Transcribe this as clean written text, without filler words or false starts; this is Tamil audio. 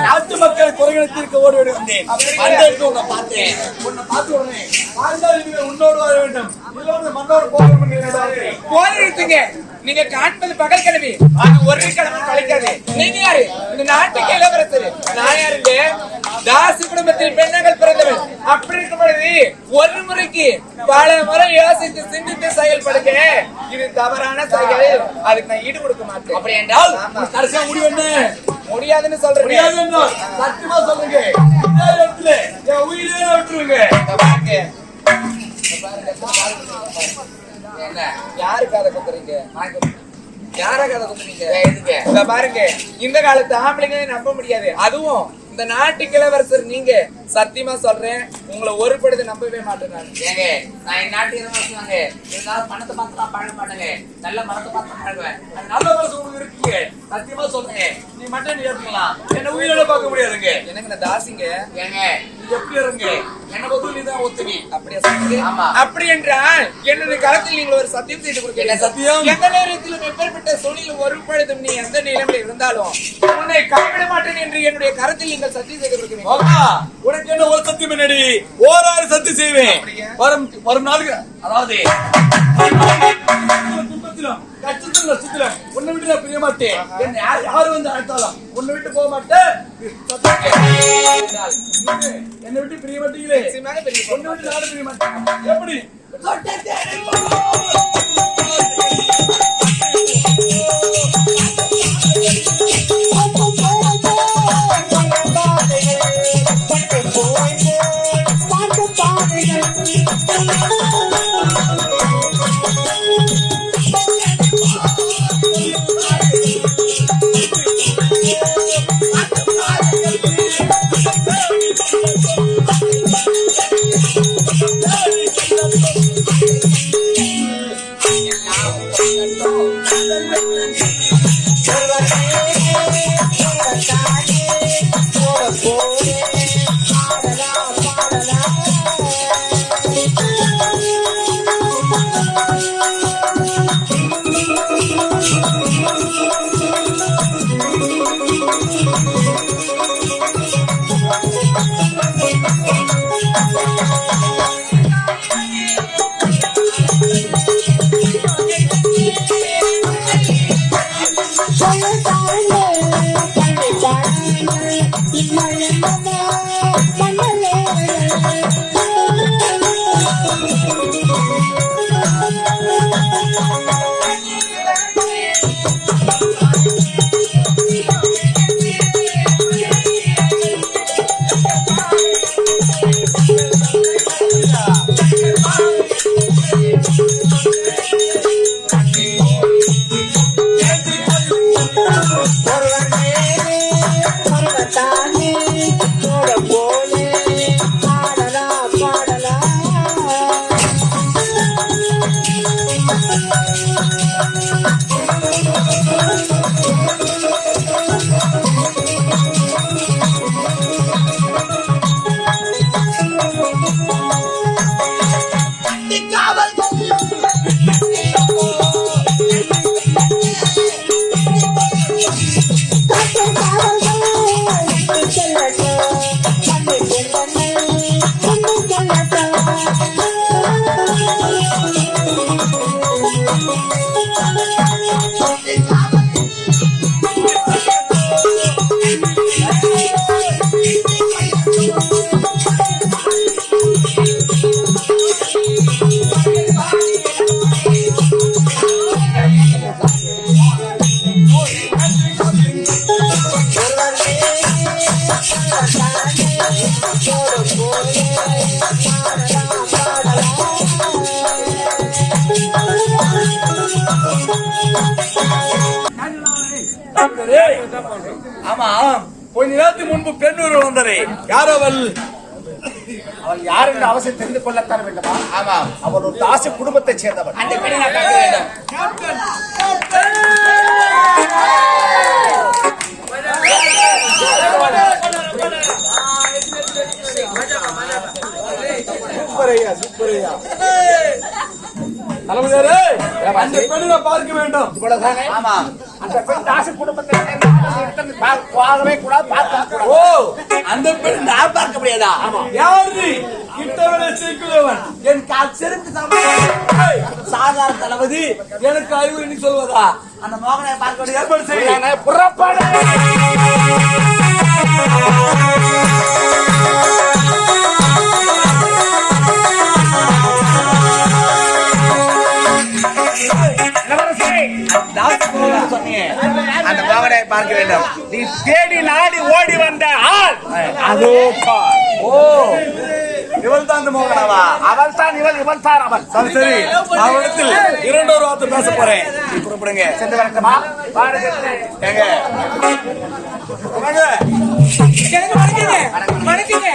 நாட்டு மக்கள் குறைகளுக்கு ஓடி வந்தேன். உன்னோடு வர வேண்டும், மன்னோடு போக. நீங்க காண்பது பகல் கிழமை, அது ஒரு கிழமை கழிக்காது. நீங்க யாரு? இந்த நாட்டுக்கு இளவரசர். நான் யாருங்க? தாசி குடும்பத்தில் பெண்ணங்கள் பிறந்தவன். அப்படி இருக்கும் பொழுது ஒரு முறைக்கு பல முறை யோசித்து சிந்தித்து செயல்படுங்க. இது தவறான செயல். அதுக்கு நான் ஈடு கொடுக்க மாட்டேன். அப்படி என்றால் கடைசியா முடிவு என்ன? முடியாதுன்னு சொல்றேன். சத்தியமா சொல்லுங்க, என் உயிரே விட்டுருங்க. யாருக்காக குத்துறீங்க? யாராக குத்துறீங்க? பாருங்க, இந்த காலத்து ஆம்பளைங்களே நம்ப முடியாது. அதுவும் இந்த நாட்டு கிழவரசர் நீங்க. சத்தியமா சொல்றேன், உங்களை ஒரு படுத்து நம்பவே மாட்டேன். நான் என் நாட்டு இளவரசனாங்க, இருந்தாலும் பணத்தை பார்த்துலாம் பழக மாட்டேங்க. நல்ல மரத்தை பார்த்து பழகுவேன். நல்ல மனசு உங்களுக்கு இருக்கீங்க. சத்தியமா சொல்றேன், நீ மட்டும் நீ ஏற்றுக்கலாம், என்ன உயிரோட பார்க்க முடியாதுங்க. எனக்கு தாசிங்க. ஏங்க எப்படி இருங்க? என்ன பொறுத்து நீதான் ஒத்துவி. அப்படியே சொல்லுங்க. அப்படி என்றால் என்னுடைய காலத்தில் நீங்கள் ஒரு சத்தியம் செய்து கொடுக்க. சத்தியம்? எந்த நேரத்திலும் எப்பேற்பட்ட சூழ்நிலை ஒரு பழுதும் நீ எந்த நிலைமையில இருந்தாலும் உன்னை கைவிட மாட்டேன் என்று என்னுடைய கருத்தில் நீங்கள் சத்தியம் செய்து கொடுக்க. உனக்கு என்ன ஒரு சத்தியம் என்னடி? ஓராறு சத்தியம் செய்வேன். வரும் நாளுக்கு, அதாவது கட்சத்திலும் உன்னை விட்டு நான் பிரிய மாட்டேன். என்ன யாரு வந்து அழைத்தாலும் உன்னை விட்டு போக மாட்டேன். என்னை விட்டு பிரிய மாட்டீங்களே, உன்னை விட்டு நானும் பிரிய மாட்டேன். எப்படி? ஆமா, கொஞ்ச நேரத்துக்கு முன்பு பெண் ஒருவர் வந்தாரே, யாரோ அவள்? அவள் யார் என்று அவசியம் தெரிந்து கொள்ளத்தான் வேண்டுமா? ஆமா, அவள் ஒரு தாச குடும்பத்தை சேர்ந்தவள். அந்த பெண்ணை நான் பார்க்க வேண்டும். சூப்பரையா, சூப்பரையா. தலைமையாரே, அந்த பெண்ணை நான் பார்க்க வேண்டும். இவ்வளவுதானே? ஆமா, அந்த பெண் தாச குடும்பத்தை பார்க்கவே கூடாது, பார்க்க. ஓ, அந்த பெண் நான் பார்க்க முடியாதா? யாரு கிட்டவனை சீக்கிரவன் என் கால் செருப்பு சாதாரண தளபதி எனக்கு அறிவுரை சொல்வதா? அந்த மோகனை பார்க்க ஏற்பாடு செய்ய புறப்பாடு. அந்த மகனை பார்க்க வேண்டும். நீ தேடி நாடி ஓடி வந்த ஆள் அதோ பார். ஓ, இவள் தான் அந்த மோகனாவா? அவள் தான் இவள், இவள் தான் அவள். சரி சரி, அவளிடத்தில் இரண்டொரு வார்த்தை பேச போறேன். புறப்படுங்க. சென்று வரட்டுமா? ஏங்க வணக்கங்க.